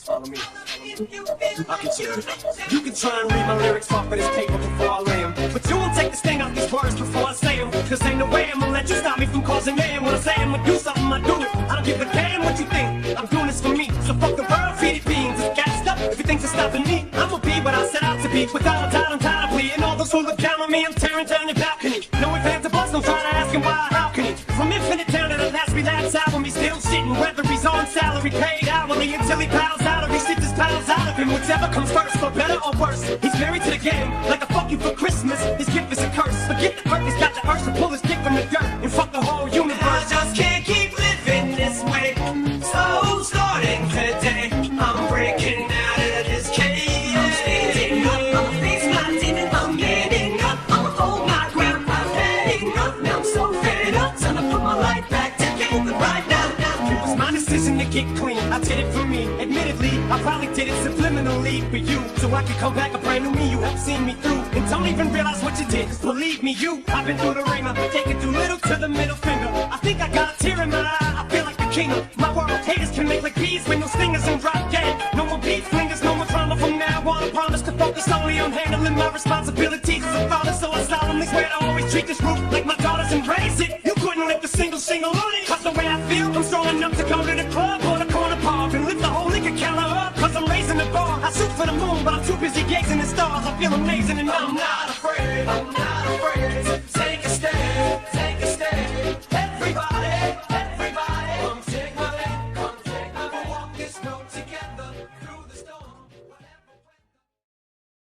Follow me. I can share it. You can try and read my lyrics off of this paper before I lay 'em, but you won't take the sting out these words before I say 'em. Cause ain't no way I'm gonna let you stop me from causing mayhem. When I say I'm gonna do something, I do it. I don't give a damn what you think. I'm doing this for me. So fuck the world, feed it beans. It's gassed up. If you think it's stopping me, I'ma be what I set out to be. Without a doubt, I'm tired of bleeding. All those who look down on me, I'm tearing down your balcony. No ifs, ands, or buts, don't try to ask him why, how can he? From infinite down to the last relapse album, he's still shitting. Whether he's on salary, paid hourly, until he paddles out of, he shit just paddles out of him. Whichever comes first, for better or worse. He's married to the game, like a fuck you for Christmas. His gift is a curse. Forget the earth, he's got the urge to pull his dick from the dirt and fuck the whole universe. I just can't keep living this way. So starting today, I'm breaking out of this cage. I'm standing up, I'ma face my demon. I'm getting up, I'ma hold my ground. I'm getting up, now I'm so fed up. Time to put my life back together right now. It was my decision to get clean. I did it for me. Admittedly, I probably did it subliminally for you, so I could come back a brand new me. You have seen me through, and don't even realize what you did. 'Cause believe me, I've been through the ringer, taking too little to the middle finger. I think I got a tear in my eye. I feel like the king of my world. Haters can make like bees with no stingers and drop dead. No more beef flingers, no more drama from now on. I promise to focus solely on handling my responsibilities as a father, so I solemnly swear to always treat this roof like my daughters and raise it. You couldn't lift a single shingle on it, cause the way I feel, I'm strong enough to go to the club or the corner bar and lift the whole liquor counter up, cause I'm raising the bar. I shoot for the moon, but I'm too busy gazing at stars. I feel amazing and I'm not afraid. I'm not afraid.